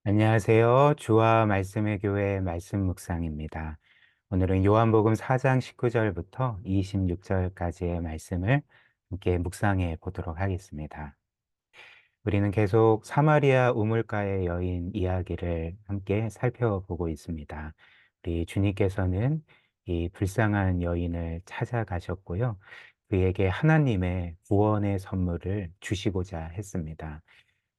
안녕하세요. 주와 말씀의 교회 말씀 묵상입니다. 오늘은 요한복음 4장 19절부터 26절까지의 말씀을 함께 묵상해 보도록 하겠습니다. 우리는 계속 사마리아 우물가의 여인 이야기를 함께 살펴보고 있습니다. 우리 주님께서는 이 불쌍한 여인을 찾아가셨고요. 그에게 하나님의 구원의 선물을 주시고자 했습니다.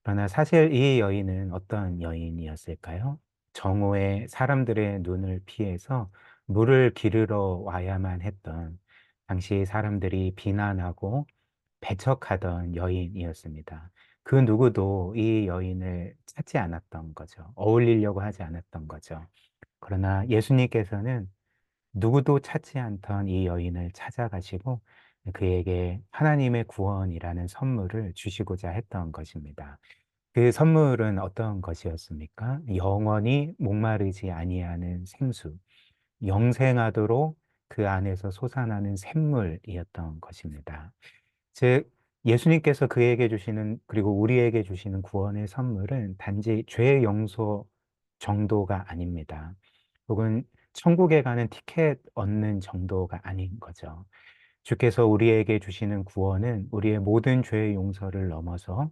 그러나 사실 이 여인은 어떤 여인이었을까요? 정오에 사람들의 눈을 피해서 물을 기르러 와야만 했던 당시 사람들이 비난하고 배척하던 여인이었습니다. 그 누구도 이 여인을 찾지 않았던 거죠. 어울리려고 하지 않았던 거죠. 그러나 예수님께서는 누구도 찾지 않던 이 여인을 찾아가시고 그에게 하나님의 구원이라는 선물을 주시고자 했던 것입니다. 그 선물은 어떤 것이었습니까? 영원히 목마르지 아니하는 생수, 영생하도록 그 안에서 솟아나는 샘물이었던 것입니다. 즉, 예수님께서 그에게 주시는, 그리고 우리에게 주시는 구원의 선물은 단지 죄 용서 정도가 아닙니다. 혹은 천국에 가는 티켓 얻는 정도가 아닌 거죠. 주께서 우리에게 주시는 구원은 우리의 모든 죄의 용서를 넘어서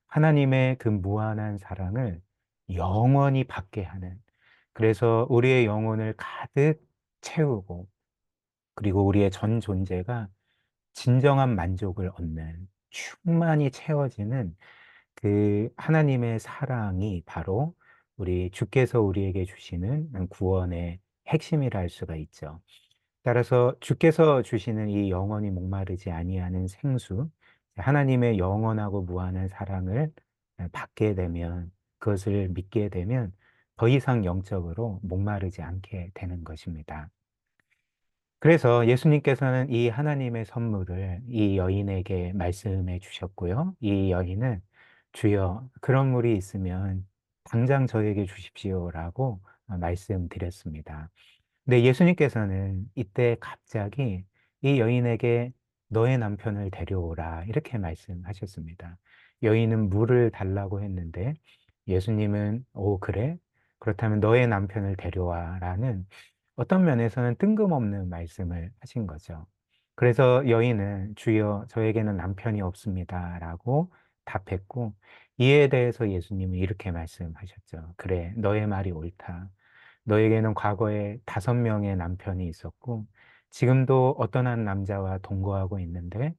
하나님의 그 무한한 사랑을 영원히 받게 하는, 그래서 우리의 영혼을 가득 채우고, 그리고 우리의 전 존재가 진정한 만족을 얻는, 충만히 채워지는 그 하나님의 사랑이 바로 우리 주께서 우리에게 주시는 구원의 핵심이라 할 수가 있죠. 따라서 주께서 주시는 이 영원히 목마르지 아니하는 생수, 하나님의 영원하고 무한한 사랑을 받게 되면, 그것을 믿게 되면 더 이상 영적으로 목마르지 않게 되는 것입니다. 그래서 예수님께서는 이 하나님의 선물을 이 여인에게 말씀해 주셨고요. 이 여인은 주여, 그런 물이 있으면 당장 저에게 주십시오라고 말씀드렸습니다. 근데 예수님께서는 이때 갑자기 이 여인에게 너의 남편을 데려오라 이렇게 말씀하셨습니다. 여인은 물을 달라고 했는데 예수님은 오, 그래? 그렇다면 너의 남편을 데려와라는 어떤 면에서는 뜬금없는 말씀을 하신 거죠. 그래서 여인은 주여 저에게는 남편이 없습니다라고 답했고, 이에 대해서 예수님은 이렇게 말씀하셨죠. 그래, 너의 말이 옳다. 너에게는 과거에 5명의 남편이 있었고 지금도 어떤 한 남자와 동거하고 있는데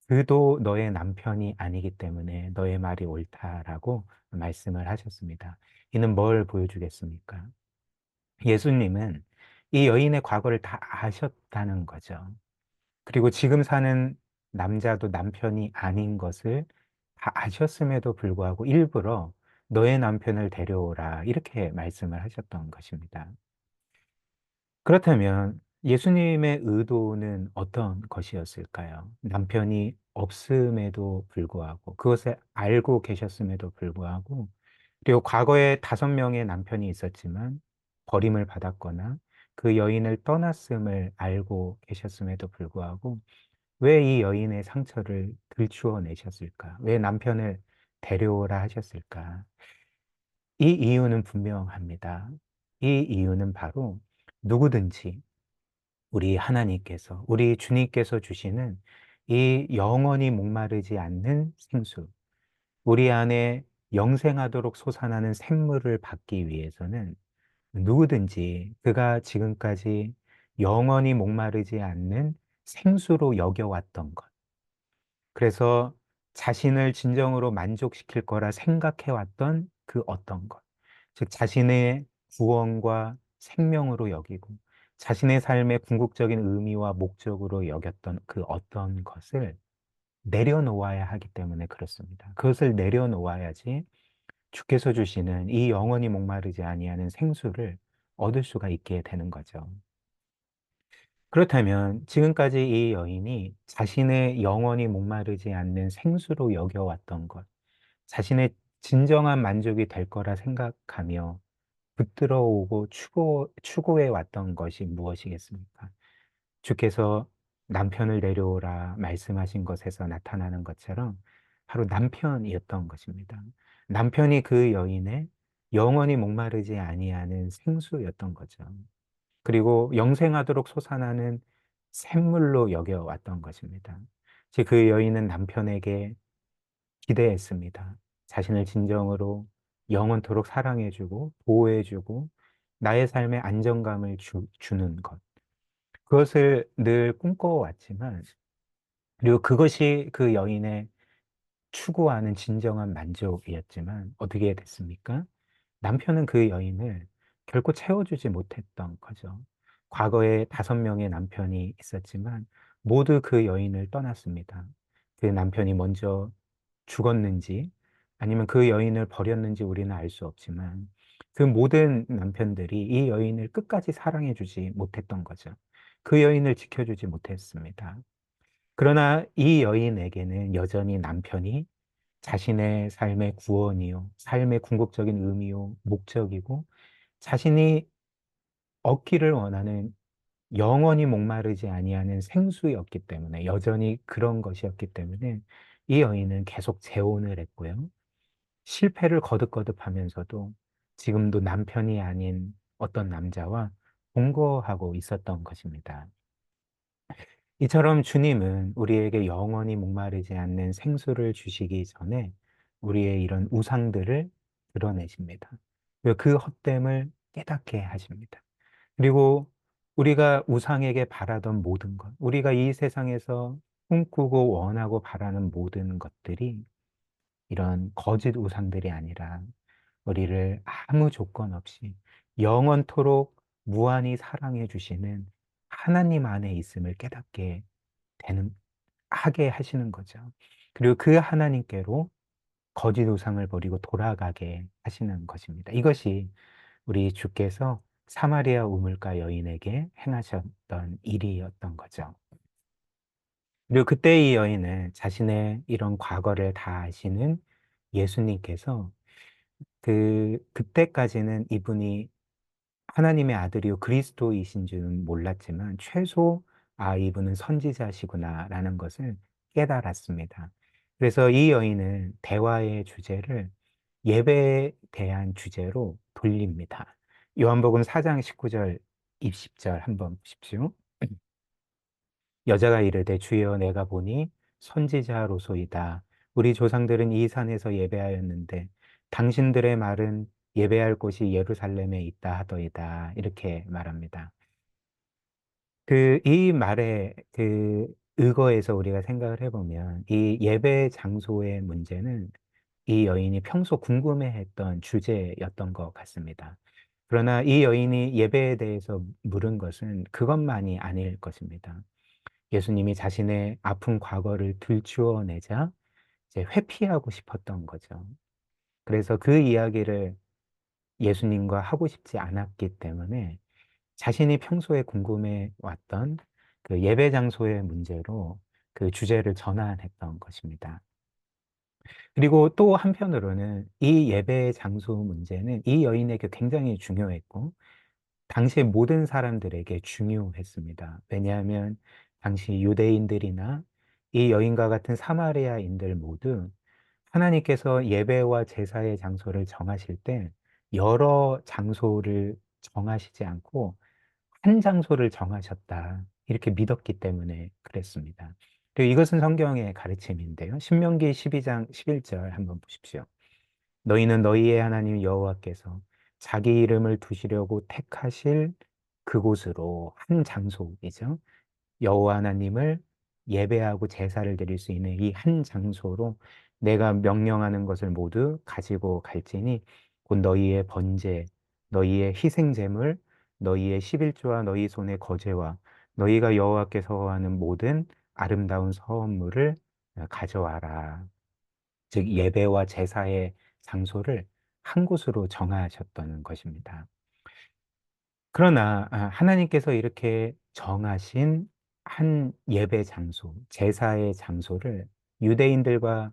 그도 너의 남편이 아니기 때문에 너의 말이 옳다라고 말씀을 하셨습니다. 이는 뭘 보여주겠습니까? 예수님은 이 여인의 과거를 다 아셨다는 거죠. 그리고 지금 사는 남자도 남편이 아닌 것을 다 아셨음에도 불구하고 일부러 너의 남편을 데려오라 이렇게 말씀을 하셨던 것입니다. 그렇다면 예수님의 의도는 어떤 것이었을까요? 남편이 없음에도 불구하고, 그것을 알고 계셨음에도 불구하고, 그리고 과거에 5명의 남편이 있었지만 버림을 받았거나 그 여인을 떠났음을 알고 계셨음에도 불구하고, 왜 이 여인의 상처를 들추어 내셨을까? 왜 남편을 데려오라 하셨을까? 이 이유는 분명합니다. 이 이유는 바로 누구든지 우리 하나님께서, 우리 주님께서 주시는 이 영원히 목마르지 않는 생수, 우리 안에 영생하도록 솟아나는 샘물을 받기 위해서는 누구든지 그가 지금까지 영원히 목마르지 않는 생수로 여겨왔던 것, 그래서 자신을 진정으로 만족시킬 거라 생각해왔던 그 어떤 것, 즉 자신의 구원과 생명으로 여기고 자신의 삶의 궁극적인 의미와 목적으로 여겼던 그 어떤 것을 내려놓아야 하기 때문에 그렇습니다. 그것을 내려놓아야지 주께서 주시는 이 영원히 목마르지 아니하는 생수를 얻을 수가 있게 되는 거죠. 그렇다면 지금까지 이 여인이 자신의 영원히 목마르지 않는 생수로 여겨왔던 것, 자신의 진정한 만족이 될 거라 생각하며 붙들어오고 추구해 왔던 것이 무엇이겠습니까? 주께서 남편을 내려오라 말씀하신 것에서 나타나는 것처럼 바로 남편이었던 것입니다. 남편이 그 여인의 영원히 목마르지 아니하는 생수였던 거죠. 그리고 영생하도록 솟아나는 샘물로 여겨왔던 것입니다. 즉, 그 여인은 남편에게 기대했습니다. 자신을 진정으로 영원토록 사랑해주고 보호해주고 나의 삶에 안정감을 주는 것. 그것을 늘 꿈꿔왔지만, 그리고 그것이 그 여인의 추구하는 진정한 만족이었지만 어떻게 됐습니까? 남편은 그 여인을 결코 채워주지 못했던 거죠. 과거에 5명의 남편이 있었지만 모두 그 여인을 떠났습니다. 그 남편이 먼저 죽었는지 아니면 그 여인을 버렸는지 우리는 알 수 없지만 그 모든 남편들이 이 여인을 끝까지 사랑해주지 못했던 거죠. 그 여인을 지켜주지 못했습니다. 그러나 이 여인에게는 여전히 남편이 자신의 삶의 구원이요, 삶의 궁극적인 의미요, 목적이고, 자신이 얻기를 원하는 영원히 목마르지 아니하는 생수였기 때문에, 여전히 그런 것이었기 때문에, 이 여인은 계속 재혼을 했고요. 실패를 거듭거듭하면서도 지금도 남편이 아닌 어떤 남자와 동거하고 있었던 것입니다. 이처럼 주님은 우리에게 영원히 목마르지 않는 생수를 주시기 전에 우리의 이런 우상들을 드러내십니다. 그리고 그 헛됨을 깨닫게 하십니다. 그리고 우리가 우상에게 바라던 모든 것, 우리가 이 세상에서 꿈꾸고 원하고 바라는 모든 것들이 이런 거짓 우상들이 아니라 우리를 아무 조건 없이 영원토록 무한히 사랑해 주시는 하나님 안에 있음을 깨닫게 되는, 하게 하시는 거죠. 그리고 그 하나님께로 거짓 우상을 버리고 돌아가게 하시는 것입니다. 이것이 우리 주께서 사마리아 우물가 여인에게 행하셨던 일이었던 거죠. 그리고 그때 이 여인은 자신의 이런 과거를 다 아시는 예수님께서 그때까지는 이분이 하나님의 아들이요 그리스도이신 줄은 몰랐지만 최소 이분은 선지자시구나라는 것을 깨달았습니다. 그래서 이 여인은 대화의 주제를 예배에 대한 주제로 돌립니다. 요한복음 4장 19절, 20절 한번 보십시오. 여자가 이르되 주여 내가 보니 선지자로소이다. 우리 조상들은 이 산에서 예배하였는데 당신들의 말은 예배할 곳이 예루살렘에 있다 하더이다. 이렇게 말합니다. 이 말의 의거에서 우리가 생각을 해보면 이 예배 장소의 문제는 이 여인이 평소 궁금해했던 주제였던 것 같습니다. 그러나 이 여인이 예배에 대해서 물은 것은 그것만이 아닐 것입니다. 예수님이 자신의 아픈 과거를 들추어내자 이제 회피하고 싶었던 거죠. 그래서 그 이야기를 예수님과 하고 싶지 않았기 때문에 자신이 평소에 궁금해 왔던 그 예배 장소의 문제로 그 주제를 전환했던 것입니다. 그리고 또 한편으로는 이 예배 장소 문제는 이 여인에게 굉장히 중요했고 당시 모든 사람들에게 중요했습니다. 왜냐하면 당시 유대인들이나 이 여인과 같은 사마리아인들 모두 하나님께서 예배와 제사의 장소를 정하실 때 여러 장소를 정하시지 않고 한 장소를 정하셨다. 이렇게 믿었기 때문에 그랬습니다. 그리고 이것은 성경의 가르침인데요. 신명기 12장 11절 한번 보십시오. 너희는 너희의 하나님 여호와께서 자기 이름을 두시려고 택하실 그곳으로 한 장소이죠. 여호와 하나님을 예배하고 제사를 드릴 수 있는 이 한 장소로 내가 명령하는 것을 모두 가지고 갈지니 곧 너희의 번제, 너희의 희생 제물, 너희의 11조와 너희 손의 거제와 너희가 여호와께서 하는 모든 아름다운 선물을 가져와라. 즉 예배와 제사의 장소를 한 곳으로 정하셨던 것입니다. 그러나 하나님께서 이렇게 정하신 한 예배 장소, 제사의 장소를 유대인들과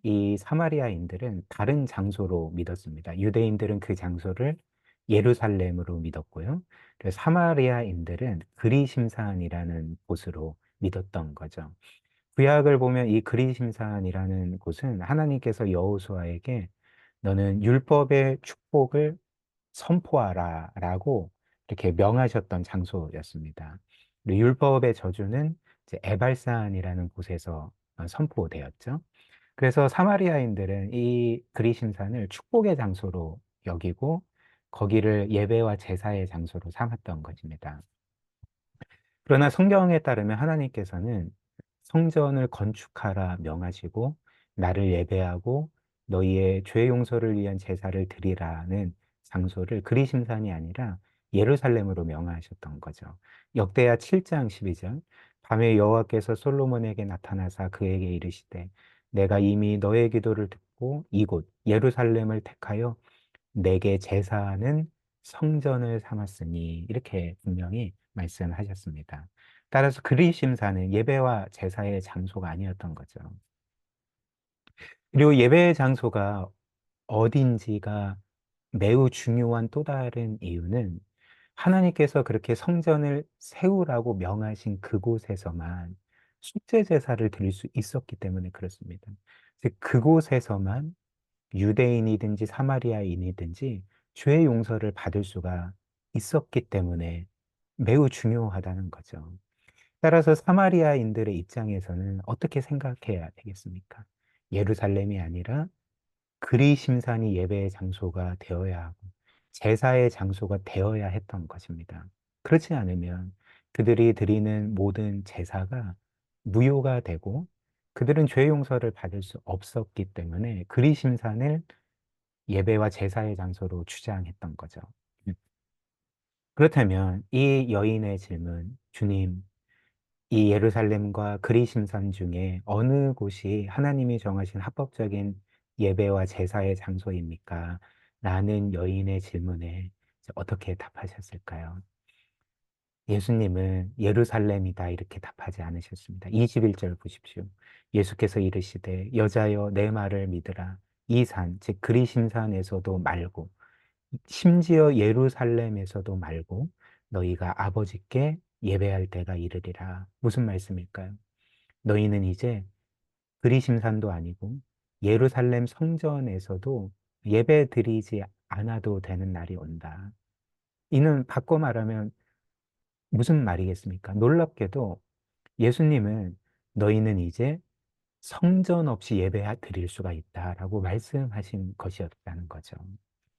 이 사마리아인들은 다른 장소로 믿었습니다. 유대인들은 그 장소를 예루살렘으로 믿었고요. 그리고 사마리아인들은 그리심산이라는 곳으로 믿었던 거죠. 구약을 보면 이 그리심산이라는 곳은 하나님께서 여호수아에게 너는 율법의 축복을 선포하라라고 이렇게 명하셨던 장소였습니다. 그리고 율법의 저주는 이제 에발산이라는 곳에서 선포되었죠. 그래서 사마리아인들은 이 그리심산을 축복의 장소로 여기고 거기를 예배와 제사의 장소로 삼았던 것입니다. 그러나 성경에 따르면 하나님께서는 성전을 건축하라 명하시고 나를 예배하고 너희의 죄 용서를 위한 제사를 드리라는 장소를 그리심산이 아니라 예루살렘으로 명하셨던 거죠. 역대하 7장 12절 밤에 여호와께서 솔로몬에게 나타나사 그에게 이르시되 내가 이미 너의 기도를 듣고 이곳 예루살렘을 택하여 내게 제사하는 성전을 삼았으니 이렇게 분명히 말씀하셨습니다. 따라서 그리심사는 예배와 제사의 장소가 아니었던 거죠. 그리고 예배의 장소가 어딘지가 매우 중요한 또 다른 이유는 하나님께서 그렇게 성전을 세우라고 명하신 그곳에서만 속죄 제사를 드릴 수 있었기 때문에 그렇습니다. 즉 그곳에서만 유대인이든지 사마리아인이든지 죄의 용서를 받을 수가 있었기 때문에 매우 중요하다는 거죠. 따라서 사마리아인들의 입장에서는 어떻게 생각해야 되겠습니까? 예루살렘이 아니라 그리심산이 예배의 장소가 되어야 하고 제사의 장소가 되어야 했던 것입니다. 그렇지 않으면 그들이 드리는 모든 제사가 무효가 되고 그들은 죄 용서를 받을 수 없었기 때문에 그리심산을 예배와 제사의 장소로 주장했던 거죠. 음. 그렇다면 이 여인의 질문, 주님, 이 예루살렘과 그리심산 중에 어느 곳이 하나님이 정하신 합법적인 예배와 제사의 장소입니까? 라는 여인의 질문에 어떻게 답하셨을까요? 예수님은 예루살렘이다 이렇게 답하지 않으셨습니다. 21절 보십시오. 예수께서 이르시되 여자여 내 말을 믿으라. 이 산, 즉 그리심산에서도 말고 심지어 예루살렘에서도 말고 너희가 아버지께 예배할 때가 이르리라. 무슨 말씀일까요? 너희는 이제 그리심산도 아니고 예루살렘 성전에서도 예배 드리지 않아도 되는 날이 온다. 이는 바꿔 말하면 무슨 말이겠습니까? 놀랍게도 예수님은 너희는 이제 성전 없이 예배 드릴 수가 있다라고 말씀하신 것이었다는 거죠.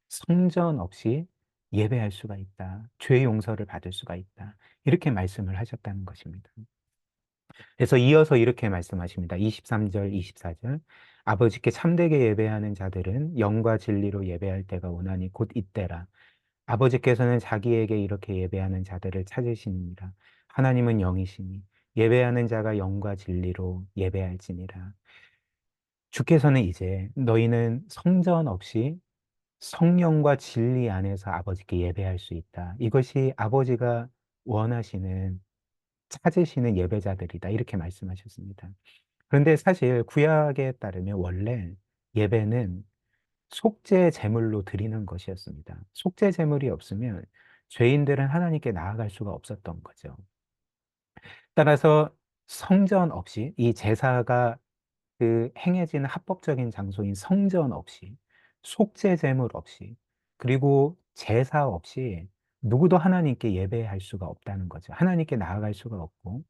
성전 없이 예배할 수가 있다. 죄 용서를 받을 수가 있다. 이렇게 말씀을 하셨다는 것입니다. 그래서 이어서 이렇게 말씀하십니다. 23절, 24절. 아버지께 참되게 예배하는 자들은 영과 진리로 예배할 때가 오나니 곧 이때라. 아버지께서는 자기에게 이렇게 예배하는 자들을 찾으시니라. 하나님은 영이시니 예배하는 자가 영과 진리로 예배할지니라. 주께서는 이제 너희는 성전 없이 성령과 진리 안에서 아버지께 예배할 수 있다. 이것이 아버지가 원하시는, 찾으시는 예배자들이다. 이렇게 말씀하셨습니다. 그런데 사실 구약에 따르면 원래 예배는 속죄 제물로 드리는 것이었습니다. 속죄 제물이 없으면 죄인들은 하나님께 나아갈 수가 없었던 거죠. 따라서 성전 없이 이 제사가 그 행해지는 합법적인 장소인 성전 없이 속죄 제물 없이 그리고 제사 없이 누구도 하나님께 예배할 수가 없다는 거죠. 하나님께 나아갈 수가 없고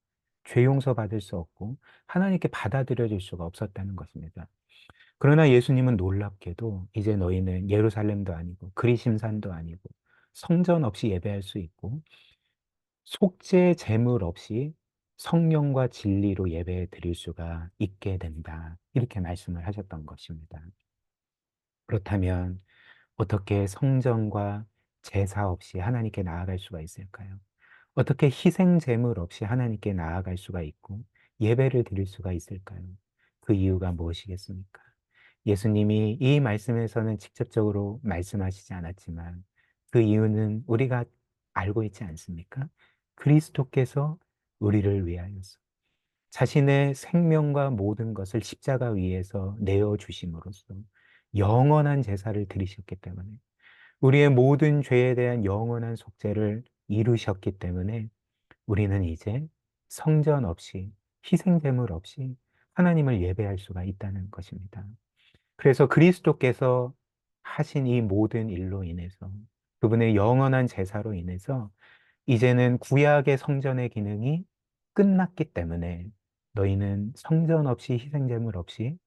죄 용서 받을 수 없고 하나님께 받아들여질 수가 없었다는 것입니다. 그러나 예수님은 놀랍게도 이제 너희는 예루살렘도 아니고 그리심산도 아니고 성전 없이 예배할 수 있고 속죄 제물 없이 성령과 진리로 예배 드릴 수가 있게 된다. 이렇게 말씀을 하셨던 것입니다. 그렇다면 어떻게 성전과 제사 없이 하나님께 나아갈 수가 있을까요? 어떻게 희생 제물 없이 하나님께 나아갈 수가 있고 예배를 드릴 수가 있을까요? 그 이유가 무엇이겠습니까? 예수님이 이 말씀에서는 직접적으로 말씀하시지 않았지만 그 이유는 우리가 알고 있지 않습니까? 그리스도께서 우리를 위하여서 자신의 생명과 모든 것을 십자가 위에서 내어 주심으로써 영원한 제사를 드리셨기 때문에 우리의 모든 죄에 대한 영원한 속죄를 이루셨기 때문에 우리는 이제 성전 없이 희생제물 없이 하나님을 예배할 수가 있다는 것입니다. 그래서 그리스도께서 하신 이 모든 일로 인해서 그분의 영원한 제사로 인해서 이제는 구약의 성전의 기능이 끝났기 때문에 너희는 성전 없이 희생제물 없이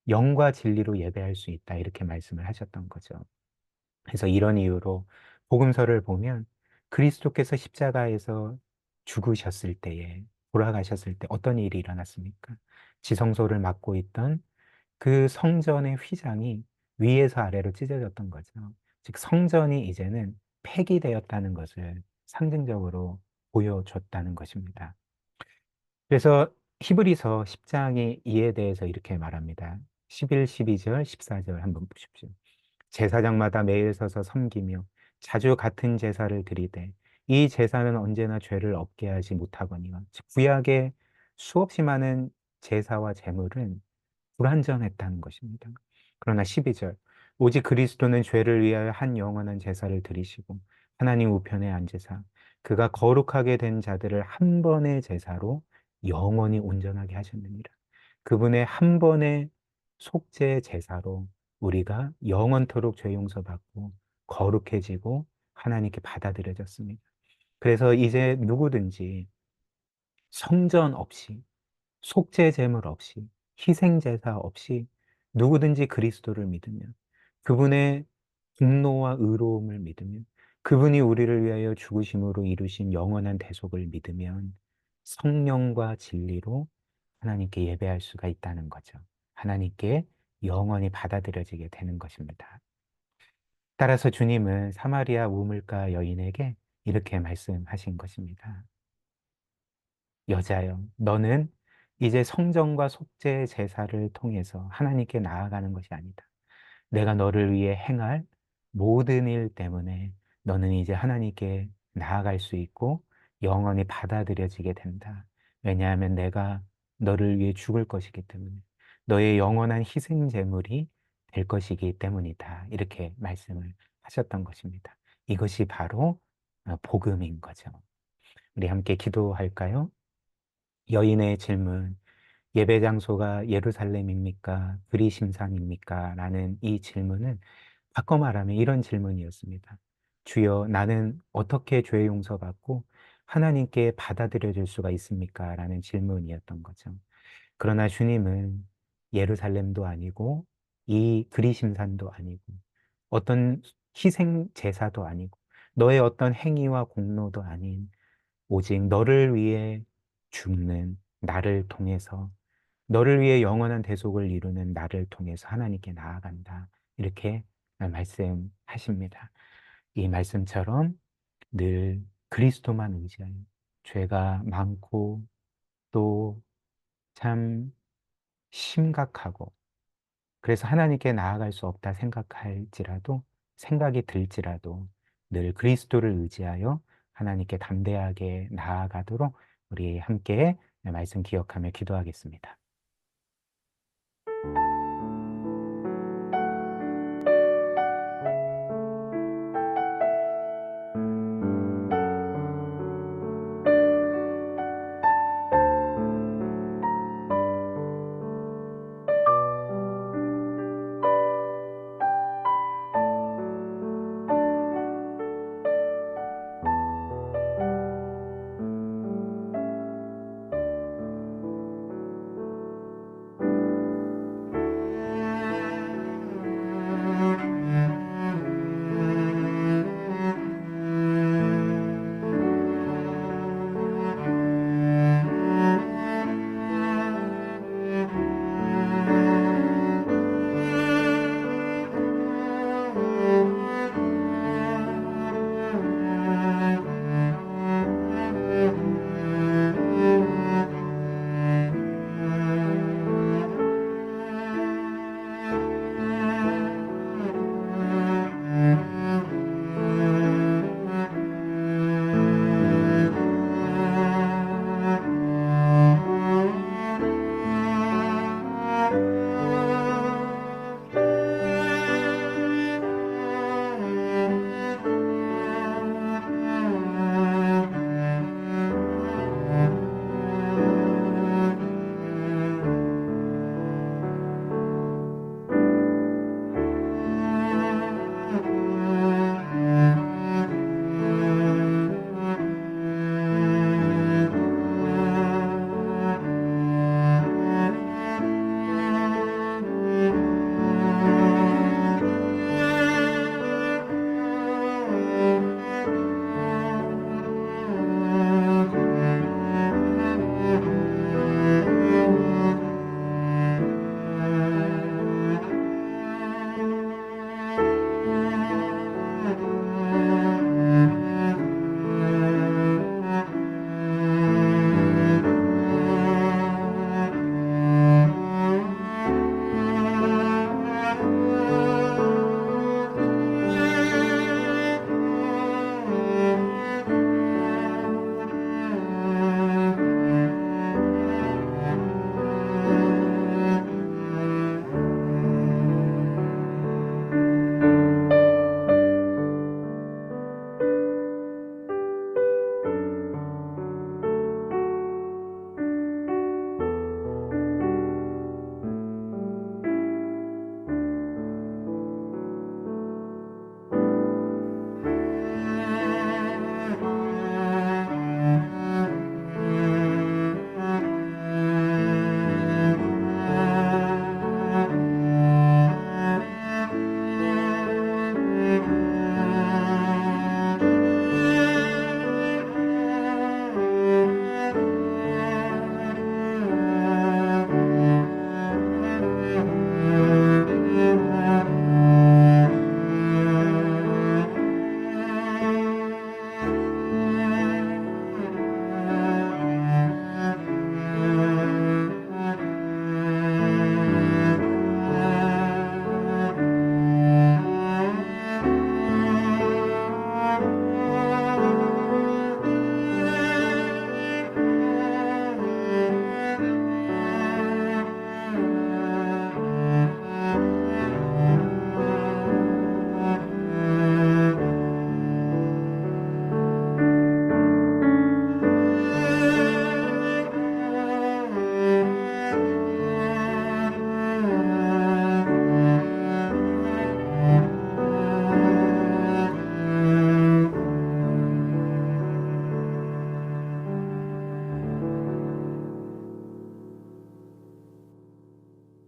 영과 진리로 예배할 수 있다. 이렇게 말씀을 하셨던 거죠. 그래서 이런 이유로 복음서를 보면 그리스도께서 십자가에서 죽으셨을 때에 돌아가셨을 때 어떤 일이 일어났습니까? 지성소를 맡고 있던 그 성전의 휘장이 위에서 아래로 찢어졌던 거죠. 즉 성전이 이제는 폐기되었다는 것을 상징적으로 보여줬다는 것입니다. 그래서 히브리서 10장이 이에 대해서 이렇게 말합니다. 11, 12절, 14절 한번 보십시오. 제사장마다 매일 서서 섬기며 자주 같은 제사를 드리되 이 제사는 언제나 죄를 없게 하지 못하거니와 즉 구약의 수없이 많은 제사와 제물은 불완전했다는 것입니다. 그러나 12절 오직 그리스도는 죄를 위하여 한 영원한 제사를 드리시고 하나님 우편에 앉으사 그가 거룩하게 된 자들을 한 번의 제사로 영원히 온전하게 하셨느니라. 그분의 한 번의 속죄 제사로 우리가 영원토록 죄 용서받고 거룩해지고 하나님께 받아들여졌습니다. 그래서 이제 누구든지 성전 없이 속죄 제물 없이 희생 제사 없이 누구든지 그리스도를 믿으면 그분의 공로와 의로움을 믿으면 그분이 우리를 위하여 죽으심으로 이루신 영원한 대속을 믿으면 성령과 진리로 하나님께 예배할 수가 있다는 거죠. 하나님께 영원히 받아들여지게 되는 것입니다. 따라서 주님은 사마리아 우물가 여인에게 이렇게 말씀하신 것입니다. 여자여, 너는 이제 성전과 속죄 제사를 통해서 하나님께 나아가는 것이 아니다. 내가 너를 위해 행할 모든 일 때문에 너는 이제 하나님께 나아갈 수 있고 영원히 받아들여지게 된다. 왜냐하면 내가 너를 위해 죽을 것이기 때문에 너의 영원한 희생 제물이 될 것이기 때문이다. 이렇게 말씀을 하셨던 것입니다. 이것이 바로 복음인 거죠. 우리 함께 기도할까요? 여인의 질문, 예배 장소가 예루살렘입니까? 그리심산입니까? 라는 이 질문은 바꿔 말하면 이런 질문이었습니다. 주여, 나는 어떻게 죄 용서받고 하나님께 받아들여질 수가 있습니까? 라는 질문이었던 거죠. 그러나 주님은 예루살렘도 아니고 이 그리심산도 아니고 어떤 희생 제사도 아니고 너의 어떤 행위와 공로도 아닌 오직 너를 위해 죽는 나를 통해서 너를 위해 영원한 대속을 이루는 나를 통해서 하나님께 나아간다. 이렇게 말씀하십니다. 이 말씀처럼 늘 그리스도만 의지하여 죄가 많고 또 참 심각하고 그래서 하나님께 나아갈 수 없다 생각할지라도 생각이 들지라도 늘 그리스도를 의지하여 하나님께 담대하게 나아가도록 우리 함께 말씀 기억하며 기도하겠습니다.